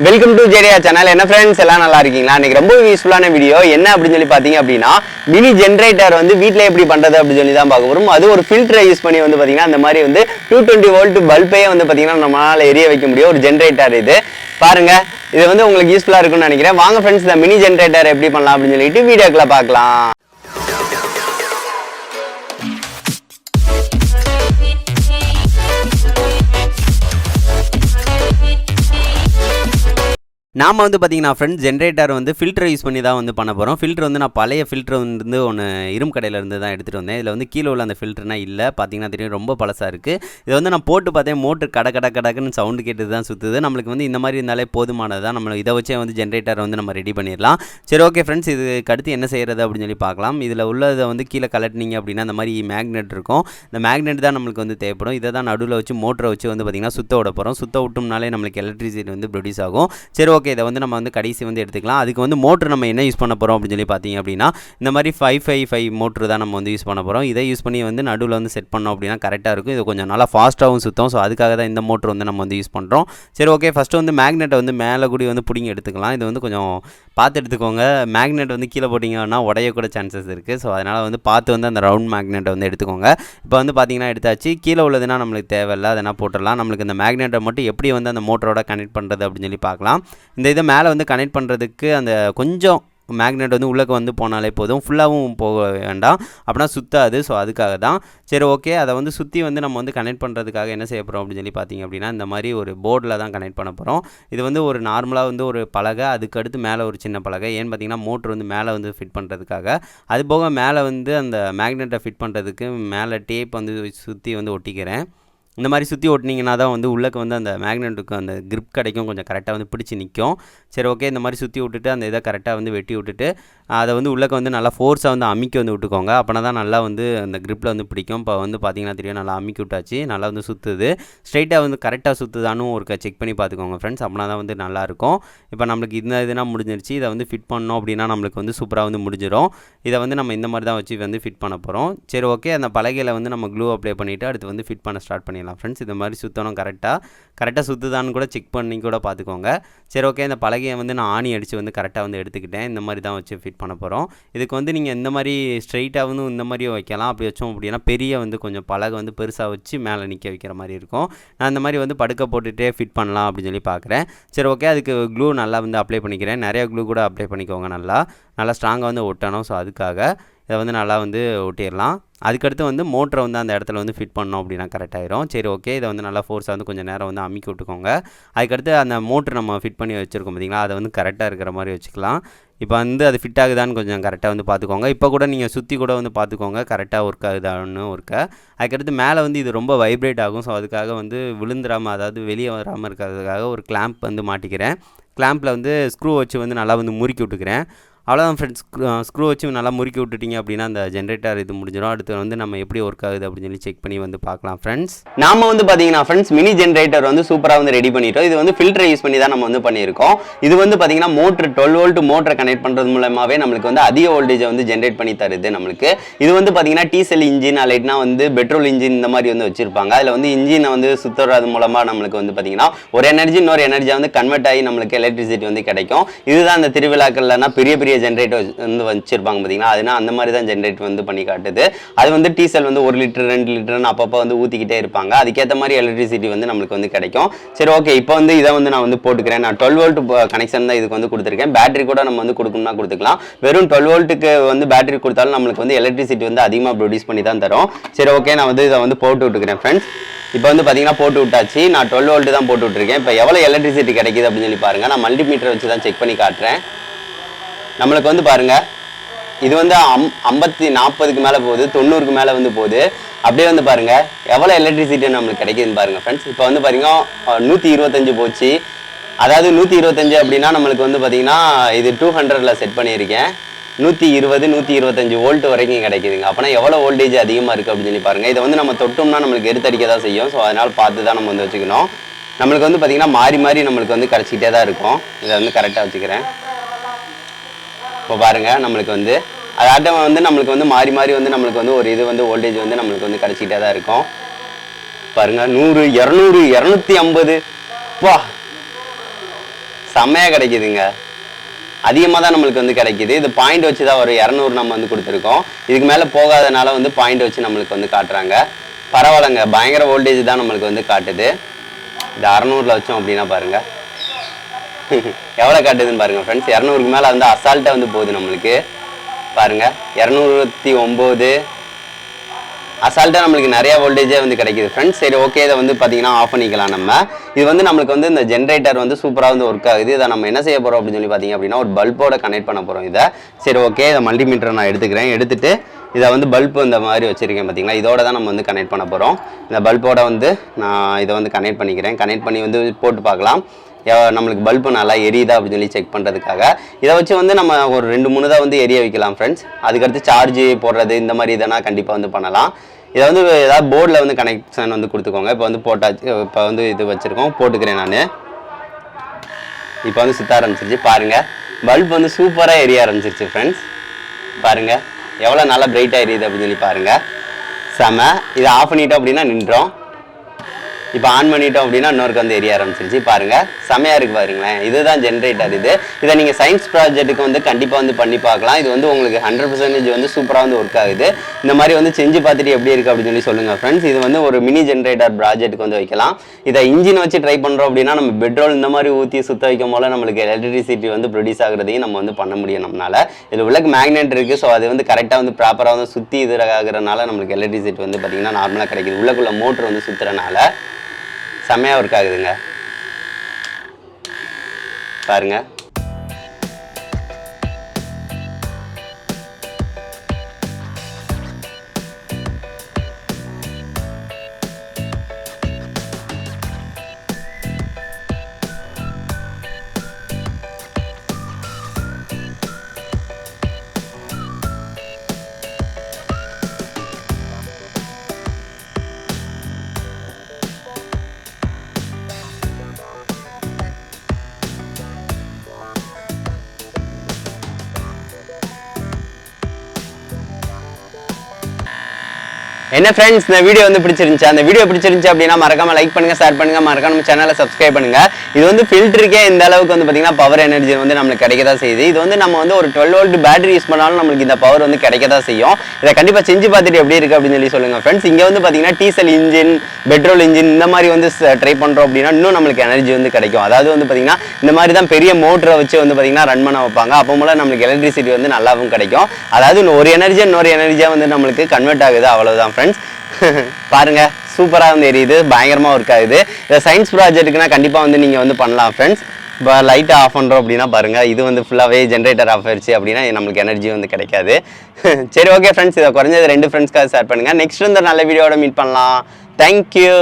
Welcome to ஜேடியா channel. என்ன friends எல்லாம் நல்லா இருக்கீங்களா? இன்னைக்கு ரொம்ப யூஸ்ஃபுல்லான வீடியோ என்ன அப்படின்னு சொல்லி பார்த்தீங்க அப்படின்னா, மினி ஜென்ரேட்டர் வந்து வீட்டில் எப்படி பண்ணுறது அப்படின்னு சொல்லி தான் பார்க்க போகிறோம். அது ஒரு ஃபில்டரை யூஸ் பண்ணி வந்து பார்த்தீங்கன்னா அந்த மாதிரி வந்து 220 வோல்ட் பல்பையே வந்து பார்த்தீங்கன்னா நம்மளால் எரிய வைக்க முடியும் ஒரு ஜென்ரேட்டர். இது பாருங்க, இது வந்து உங்களுக்கு யூஸ்ஃபுல்லாக இருக்கும்னு நினைக்கிறேன். வாங்க ஃப்ரெண்ட்ஸ், இந்த மினி ஜென்ரேட்டர் எப்படி பண்ணலாம் அப்படின்னு சொல்லிட்டு வீடியோக்குள்ள பார்க்கலாம். நாம் வந்து பார்த்தீங்கன்னா ஃப்ரெண்ட்ஸ் ஜென்ரேட்டர் வந்து ஃபில்டர் யூஸ் பண்ணி தான் வந்து பண்ண போகிறோம். ஃபில்டர் வந்து நான் பழைய ஃபில்டர் வந்து ஒன்று இரும் கடையிலேருந்து தான் எடுத்துகிட்டு வந்தேன். இதில் வந்து கீழே உள்ள அந்த ஃபில்டர்னா இல்லை, பார்த்தீங்கன்னா தெரியும் ரொம்ப பழசாக இருக்குது. இதை வந்து நான் போட்டு பார்த்தேன், மோட்டர் கடக்குன்னு சவுண்டு கேட்டு தான் சுற்றுது. நம்மளுக்கு வந்து இந்த மாதிரி இருந்தாலே போதுமானது தான். நம்ம இதை வச்சே வந்து ஜென்ரேட்டர் வந்து நம்ம ரெடி பண்ணிடலாம். சரி, ஓகே ஃப்ரெண்ட்ஸ், இதுக்கு அடுத்து என்ன செய்கிறது அப்படின்னு சொல்லி பார்க்கலாம். இதில் உள்ளதை வந்து கீழே கலட்டினீங்க அப்படின்னா இந்த மாதிரி மேக்னெட் இருக்கும். இந்த மேக்னெட் தான் நம்மளுக்கு வந்து தேவைப்படும். இதை தான் நடுவில் வச்சு மோட்டரை வச்சு வந்து பார்த்திங்கன்னா சுத்த விட போகிறோம். சுத்த விட்டோம்னாலே நம்மளுக்கு எலக்ட்ரிசிட்டி வந்து ப்ரொடியூஸ் ஆகும். சரி, ஓகே, இதை வந்து நம்ம வந்து கடைசி வந்து எடுத்துக்கலாம். அதுக்கு வந்து மோட்டர் நம்ம என்ன யூஸ் பண்ண போகிறோம் அப்படின்னு சொல்லி பார்த்தீங்க அப்படின்னா இந்த மாதிரி 555 மோட்டர் தான் நம்ம வந்து யூஸ் பண்ண போகிறோம். இதை யூஸ் பண்ணி வந்து நடுவில் வந்து செட் பண்ணோம் அப்படின்னா கரெக்டாக இருக்கும். இது கொஞ்சம் நல்லா ஃபாஸ்ட்டாகவும் சுத்தம். ஸோ அதுக்காக தான் இந்த மோட்டர் வந்து நம்ம வந்து யூஸ் பண்ணுறோம். சரி, ஓகே, ஃபஸ்ட்டு வந்து மேக்னெட்டை வந்து மேலே கூடி வந்து பிடிங்கி எடுத்துக்கலாம். இது வந்து கொஞ்சம் பார்த்து எடுத்துக்கோங்க. மேக்னெட் வந்து கீழே போட்டிங்கன்னா உடையக்கூட சான்சஸ் இருக்குது. ஸோ அதனால் வந்து பார்த்து வந்து அந்த ரவுண்ட் மேக்னெட்டை வந்து எடுத்துக்கோங்க. இப்போ வந்து பார்த்திங்கன்னா எடுத்தாச்சு. கீழே உள்ளதுன்னா நம்மளுக்கு தேவையில்லை, அதனால் போட்டுடலாம். நம்மளுக்கு இந்த மேக்னெட்டை மட்டும் எப்படி வந்து அந்த மோட்டரோட கனெக்ட் பண்ணுறது அப்படின்னு சொல்லி பார்க்கலாம். இந்த இதை மேலே வந்து கனெக்ட் பண்ணுறதுக்கு அந்த கொஞ்சம் மேக்னெட் வந்து உள்ளே வந்து போனாலே போதும், ஃபுல்லாகவும் போக வேண்டாம், அப்படின்னா சுற்றாது. ஸோ அதுக்காக தான். சரி, ஓகே, அதை வந்து சுற்றி வந்து நம்ம வந்து கனெக்ட் பண்ணுறதுக்காக என்ன செய்ய போகிறோம் அப்படின்னு சொல்லி பார்த்தீங்க அப்படின்னா இந்த மாதிரி ஒரு போர்டில் தான் கனெக்ட் பண்ண போகிறோம். இது வந்து ஒரு நார்மலாக வந்து ஒரு பலகை, அதுக்கடுத்து மேலே ஒரு சின்ன பலகை. ஏன்னு பார்த்தீங்கன்னா மோட்ரு வந்து மேலே வந்து ஃபிட் பண்ணுறதுக்காக. அது போக மேலே வந்து அந்த மேக்னெட்டை ஃபிட் பண்ணுறதுக்கு மேலே டேப் வந்து சுற்றி வந்து ஒட்டிக்கிறேன். இந்த மாதிரி சுற்றி ஓட்டினீங்கன்னா தான் வந்து உள்ளக்கு வந்து அந்த மேக்னெட்டுக்கு அந்த கிரிப் கிடைக்கும், கொஞ்சம் கரெக்டாக வந்து பிடிச்சி நிற்கும். சரி, ஓகே, இந்த மாதிரி சுற்றி விட்டுட்டு அந்த இதை கரெக்டாக வந்து வெட்டி விட்டுட்டு அதை வந்து உள்ளக்க வந்து நல்லா ஃபோர்ஸாக வந்து அமுக்கி வந்து விட்டுக்கோங்க. அப்போனா தான் நல்லா வந்து அந்த கிரிப்பில் வந்து பிடிக்கும். இப்போ வந்து பார்த்திங்கன்னா தெரியும், நல்லா அமுக்கி விட்டாச்சு, நல்லா வந்து சுற்றுது. ஸ்ட்ரைட்டாக வந்து கரெக்டாக சுற்றுதானும் ஒரு செக் பண்ணி பார்த்துக்கோங்க ஃப்ரெண்ட்ஸ், அப்படின்னா தான் வந்து நல்லாயிருக்கும். இப்போ நம்மளுக்கு இந்த இதுனா முடிஞ்சிருச்சு. இதை வந்து ஃபிட் பண்ணோம் அப்படின்னா நம்மளுக்கு வந்து சூப்பராக வந்து முடிஞ்சிடும். இதை வந்து நம்ம இந்த மாதிரி தான் வச்சு வந்து ஃபிட் பண்ண போகிறோம். சரி, ஓகே, அந்த பலகையில் வந்து நம்ம க்ளூ அப்ளை பண்ணிவிட்டு அடுத்து வந்து ஃபிட் பண்ண ஸ்டார்ட் பண்ணிடலாம் ஃப்ரெண்ட்ஸ். இந்த மாதிரி சுற்றணும், கரெக்டாக சுற்றுதான்னு கூட செக் பண்ணி கூட பார்த்துக்கோங்க. சரி, ஓகே, இந்த பலகையை வந்து நான் ஆணி அடித்து வந்து கரெக்டாக வந்து எடுத்துக்கிட்டேன். இந்த மாதிரி தான் வச்சு ஃபிட் பண்ண போகிறோம். இதுக்கு வந்து நீங்கள் இந்த மாதிரி ஸ்ட்ரைட்டாக வந்து இந்த மாதிரியும் வைக்கலாம். அப்படி வச்சோம் அப்படின்னா பெரிய வந்து கொஞ்சம் பலகை வந்து பெருசாக வச்சு மேலே நிற்க வைக்கிற மாதிரி இருக்கும். நான் இந்த மாதிரி வந்து படுக்க போட்டுகிட்டே ஃபிட் பண்ணலாம் அப்படின்னு சொல்லி பார்க்குறேன். சரி, ஓகே, அதுக்கு க்ளூ நல்லா வந்து அப்ளை பண்ணிக்கிறேன். நிறையா க்ளூ கூட அப்ளை பண்ணிக்கோங்க, நல்லா ஸ்ட்ராங்காக வந்து ஒட்டணும். ஸோ அதுக்காக இதை வந்து நல்லா வந்து ஒட்டிடலாம். அதுக்கடுத்து வந்து மோட்டரை வந்து அந்த இடத்துல வந்து ஃபிட் பண்ணோம் அப்படின்னா கரெக்டாகிடும். சரி, ஓகே, இதை வந்து நல்லா ஃபோர்ஸாக வந்து கொஞ்சம் நேரம் வந்து அமுக்கி விட்டுக்கோங்க. அதுக்கடுத்து அந்த மோட்ரு நம்ம ஃபிட் பண்ணி வச்சுருக்கோம் பார்த்திங்களா, அதை வந்து கரெக்டாக இருக்கிற மாதிரி வச்சுக்கலாம். இப்போ வந்து அது ஃபிட் ஆகுதான்னு கொஞ்சம் கரெக்டாக வந்து பார்த்துக்கோங்க. இப்போ கூட நீங்கள் சுற்றி கூட வந்து பார்த்துக்கோங்க, கரெக்டாக ஒர்க் ஆகுதான்னு அதுக்கடுத்து மேலே வந்து இது ரொம்ப வைப்ரேட் ஆகும். ஸோ அதுக்காக வந்து விழுந்துடாமல், அதாவது வெளியே வராமல் இருக்கிறதுக்காக ஒரு கிளாம்ப் வந்து மாட்டிக்கிறேன். கிளாம்பில் வந்து ஸ்க்ரூ வச்சு வந்து நல்லா வந்து முறுக்கி விட்டுக்கிறேன். அவ்வளோதான் ஃப்ரெண்ட்ஸ், ஸ்க்ரூ வச்சு நல்லா முறுக்கி விட்டுட்டிங்க அப்படின்னா அந்த ஜென்ரேட்டர் இது முடிஞ்சிடும். அடுத்து வந்து நம்ம எப்படி ஒர்க் ஆகுது அப்படின்னு சொல்லி செக் பண்ணி வந்து பார்க்கலாம் ஃப்ரெண்ட்ஸ். நாம வந்து பார்த்தீங்கன்னா ஃப்ரெண்ட்ஸ் மினி ஜென்ரேட்டர் வந்து சூப்பராக வந்து ரெடி பண்ணிட்டோம். இது வந்து ஃபில்டரை யூஸ் பண்ணி தான் நம்ம வந்து பண்ணியிருக்கோம். இது வந்து பார்த்தீங்கன்னா மோட்டர் 12 வோல்ட் மோட்டரை கனெக்ட் பண்ணுறது மூலமாகவே நம்மளுக்கு வந்து அதிக வோல்டேஜை வந்து ஜென்ரேட் பண்ணி தருது நம்மளுக்கு. இது வந்து பார்த்தீங்கன்னா டீசல் இன்ஜின் அலைட்னா வந்து பெட்ரோல் இன்ஜின் இந்த மாதிரி வந்து வச்சிருப்பாங்க. அதில் வந்து இன்ஜினை வந்து சுற்றுறது மூலமாக நம்மளுக்கு வந்து பார்த்தீங்கன்னா ஒரு எனர்ஜி இன்னொரு எனர்ஜியாக வந்து கன்வெர்ட் ஆகி நம்மளுக்கு எலக்ட்ரிசிட்டி வந்து கிடைக்கும். இதுதான் அந்த திருவிழாக்கள்லாம் பெரிய பெரிய ஜென்ரேட்டர் வந்து வச்சிருப்பாங்க பார்த்தீங்கன்னா, அதுனா அந்த மாதிரி தான் ஜென்ரேட் வந்து பண்ணி காட்டுது. அது வந்து டீசல் வந்து 1 லிட்டர் 2 லிட்டர்னு அப்பப்போ வந்து ஊற்றிக்கிட்டே இருப்பாங்க. அதுக்கேற்ற மாதிரி எலக்ட்ரிசிட்டி வந்து நம்மளுக்கு வந்து கிடைக்கும். சரி, ஓகே, இப்போ வந்து இதை வந்து நான் வந்து போட்டுக்கிறேன். நான் 12 வோல்ட் கனெக்ஷன் தான் இதுக்கு வந்து கொடுத்துருக்கேன். பேட்டரி கூட நம்ம வந்து கொடுக்கணும்னா கொடுத்துக்கலாம். வெறும் 12 வோல்ட்டுக்கு வந்து பேட்டரி கொடுத்தாலும் நம்மளுக்கு வந்து எலக்ட்ரிசிட்டி வந்து அதிகமாக ப்ரொடியூஸ் பண்ணி தான் தரும். சரி, ஓகே, நான் வந்து இதை வந்து போட்டு விட்டுக்கிறேன் ஃப்ரெண்ட்ஸ். இப்போ வந்து பார்த்தீங்கன்னா போட்டு விட்டாச்சு. நான் 12 வோல்ட் தான் போட்டு விட்டுருக்கேன். இப்போ எவ்வளோ எலக்ட்ரிசிட்டி கிடைக்குது அப்படின்னு சொல்லி பாருங்கள். நான் மல்டிமீட்டர் வச்சு தான் செக் பண்ணி காட்டுறேன். நம்மளுக்கு வந்து பாருங்கள், இது வந்து 50 40க்கு மேலே போகுது, 90க்கு மேலே வந்து போகுது. அப்படியே வந்து பாருங்கள் எவ்வளோ எலக்ட்ரிசிட்டி நம்மளுக்கு கிடைக்குதுன்னு பாருங்கள் ஃப்ரெண்ட்ஸ். இப்போ வந்து பார்த்தீங்கன்னா 125 போச்சு. அதாவது 125 அப்படின்னா நம்மளுக்கு வந்து பார்த்தீங்கன்னா இது 200ல் செட் பண்ணியிருக்கேன். 120 125 வோல்ட் வரைக்கும் கிடைக்குதுங்க. அப்போனா எவ்வளோ வோல்டேஜ் அதிகமாக இருக்குது அப்படின்னு சொல்லி பாருங்கள். இதை வந்து நம்ம தொட்டோம்னா நம்மளுக்கு எடுத்தடிக்க தான் செய்யும். ஸோ அதனால் பார்த்து தான் நம்ம வந்து வச்சுக்கணும். நம்மளுக்கு வந்து பார்த்திங்கன்னா மாறி மாறி நம்மளுக்கு வந்து கிடச்சிக்கிட்டே தான் இருக்கும். இதை வந்து கரெக்டாக வச்சுக்கிறேன். இப்போ பாருங்கள் நம்மளுக்கு வந்து அதாட்டம் வந்து நம்மளுக்கு வந்து மாறி மாறி வந்து நம்மளுக்கு வந்து ஒரு இது வந்து வோல்டேஜ் வந்து நம்மளுக்கு வந்து கிடச்சிக்கிட்டே தான் இருக்கும். பாருங்கள் 100 200 250 வா செம்மையாக கிடைக்குதுங்க. அதிகமாக தான் நம்மளுக்கு வந்து கிடைக்கிது. இது பாயிண்ட் வச்சு தான் ஒரு 200 நம்ம வந்து கொடுத்துருக்கோம். இதுக்கு மேலே போகாதனால வந்து பாயிண்ட் வச்சு நம்மளுக்கு வந்து காட்டுறாங்க. பரவாயில்லைங்க, பயங்கர வோல்டேஜ் தான் நம்மளுக்கு வந்து காட்டுது. இது 600ல் வச்சோம் அப்படின்னா பாருங்கள் எவ்வளோ காட்டுதுன்னு பாருங்கள் ஃப்ரெண்ட்ஸ். 200க்கு மேலே வந்து அசால்ட்டாக வந்து போகுது நம்மளுக்கு. பாருங்கள் 209 அசால்ட்டாக நம்மளுக்கு நிறைய வோல்டேஜே வந்து கிடைக்குது ஃப்ரெண்ட்ஸ். சரி ஓகே, இதை வந்து பார்த்தீங்கன்னா ஆஃப் பண்ணிக்கலாம் நம்ம. இது வந்து நம்மளுக்கு வந்து இந்த ஜென்ரேட்டர் வந்து சூப்பராக வந்து ஒர்க் ஆகுது. இதை நம்ம என்ன செய்ய போகிறோம் அப்படின்னு சொல்லி பார்த்தீங்க அப்படின்னா ஒரு பல்போட கனெக்ட் பண்ண போகிறோம் இதை. சரி ஓகே, இதை மல்டிமீட்டரை நான் எடுத்துட்டு இதை வந்து பல்பு இந்த மாதிரி வச்சுருக்கேன் பார்த்தீங்களா, இதோட தான் நம்ம வந்து கனெக்ட் பண்ண போகிறோம். இந்த பல்போட வந்து நான் இதை வந்து கனெக்ட் பண்ணிக்கிறேன். கனெக்ட் பண்ணி வந்து போட்டு பார்க்கலாம் நம்மளுக்கு பல்பு நல்லா எரியுதா அப்படின்னு சொல்லி செக் பண்ணுறதுக்காக. இதை வச்சு வந்து நம்ம ஒரு 2-3 தான் வந்து எரிய வைக்கலாம் ஃப்ரெண்ட்ஸ். அதுக்கடுத்து சார்ஜ் போடுறது இந்த மாதிரி இதெல்லாம் கண்டிப்பாக வந்து பண்ணலாம். இதை வந்து ஏதாவது போர்டில் வந்து கனெக்ஷன் வந்து கொடுத்துக்கோங்க. இப்போ வந்து போட்டாச்சு, இப்போ வந்து இது வச்சுருக்கோம், போட்டுக்கிறேன் நான். இப்போ வந்து சுற்ற ஆரம்பிச்சிருச்சு பாருங்கள். பல்ப் வந்து சூப்பராக எரிய ஆரம்பிச்சிருச்சு ஃப்ரெண்ட்ஸ். பாருங்கள் எவ்வளோ நல்லா பிரைட்டாக எரியுது அப்படின்னு சொல்லி பாருங்கள். செம. இதை ஆஃப் பண்ணிட்டோம் அப்படின்னா நின்றோம். இப்போ ஆன் பண்ணிட்டோம் அப்படின்னா இன்னொருக்கு வந்து எரிய ஆரம்பிச்சிருச்சு பாருங்கள். செமையாக இருக்குது பாருங்களேன். இதுதான் ஜென்ரேட்டர். இதை நீங்கள் சயின்ஸ் ப்ராஜெக்ட்டுக்கு வந்து கண்டிப்பாக வந்து பண்ணி பார்க்கலாம். இது வந்து உங்களுக்கு 100% வந்து சூப்பராக வந்து ஒர்க் ஆகுது. இந்த மாதிரி வந்து செஞ்சு பார்த்துட்டு எப்படி இருக்குது அப்படின்னு சொல்லி சொல்லுங்கள் ஃப்ரெண்ட்ஸ். இது வந்து ஒரு மினி ஜென்ரேட்டர் ப்ராஜெக்ட்டுக்கு வந்து வைக்கலாம். இதை இன்ஜின் வச்சு ட்ரை பண்ணுறோம் அப்படின்னா நம்ம பெட்ரோல் இந்த மாதிரி ஊற்றி சுற்ற வைக்கும் போல நம்மளுக்கு எலக்ட்ரிசிட்டி வந்து ப்ரொடியூஸ் ஆகுறதையும் நம்ம வந்து பண்ண முடியும் நம்மளால். இதில் உள்ள மேக்னெட் இருக்குது. ஸோ அது வந்து கரெக்டாக வந்து ப்ராப்பராக வந்து சுற்றி இது ஆகுறதுனால நம்மளுக்கு எலக்ட்ரிசிட்டி வந்து பார்த்திங்கன்னா நார்மலாக கிடைக்குது. உள்ளக்குள்ள மோட்ரு வந்து சுற்றுறனால செம்மையாக ஒர்க் ஆகுதுங்க பாருங்கள். என்ன ஃப்ரெண்ட்ஸ், இந்த வீடியோ வந்து பிடிச்சிருந்துச்சு. அந்த வீடியோ பிடிச்சிருந்துச்சு அப்படின்னா மறக்காம லைக் பண்ணுங்க, ஷேர் பண்ணுங்க, மறக்காம நம்ம சேனலை சப்ஸ்கிரைப் பண்ணுங்க. இது வந்து ஃபில்டருக்கே இந்த அளவுக்கு வந்து பார்த்தீங்கன்னா பவர் எனர்ஜி வந்து நம்மளுக்கு கிடைக்கதா செய்யுது. இது வந்து நம்ம வந்து ஒரு 12 வோல்ட் பேட்டரி யூஸ் பண்ணாலும் நம்மளுக்கு இந்த பவர் வந்து கிடைக்கதா செய்யும். இதை கண்டிப்பாக செஞ்சு பார்த்துட்டு எப்படி இருக்கு அப்படின்னு சொல்லி சொல்லுங்க ஃப்ரெண்ட்ஸ். இங்கே வந்து பார்த்தீங்கன்னா டீசல் இன்ஜின், பெட்ரோல் இன்ஜின் இந்த மாதிரி வந்து ட்ரை பண்ணுறோம் அப்படின்னா இன்னும் நம்மளுக்கு எனர்ஜி வந்து கிடைக்கும். அதாவது வந்து பார்த்தீங்கன்னா இந்த மாதிரி தான் பெரிய மோட்டரை வச்சு வந்து பார்த்தீங்கன்னா ரன் பண்ண வைப்பாங்க. அப்போ போல நம்மளுக்கு எலக்ட்ரிசிட்டி வந்து நல்லாவும் கிடைக்கும். அதாவது ஒரு எனர்ஜியாக இன்னொரு எனர்ஜியாக வந்து நம்மளுக்கு கன்வெர்ட் ஆகுது. அவ்வளவுதான் ஃப்ரெண்ட்ஸ். பாருங்க சூப்பராக வந்து எரியுது, பயங்கரமாக ஒர்க் ஆகுது. இதை சயின்ஸ் ப்ராஜெக்ட்டுக்குனா கண்டிப்பாக வந்து நீங்கள் வந்து பண்ணலாம் ஃப்ரெண்ட்ஸ். இப்போ லைட்டை ஆஃப் பண்ணுறோம் அப்படின்னா பாருங்கள், இது வந்து ஃபுல்லாகவே ஜென்ரேட்டர் ஆஃப் ஆயிடுச்சு அப்படின்னா நம்மளுக்கு எனர்ஜி வந்து கிடைக்காது. சரி ஓகே ஃப்ரெண்ட்ஸ், இதை குறைஞ்சது 2 ஃப்ரெண்ட்ஸ்க்காக ஷேர் பண்ணுங்கள். நெக்ஸ்ட் வந்து நல்ல வீடியோட மீட் பண்ணலாம். தேங்க்யூ.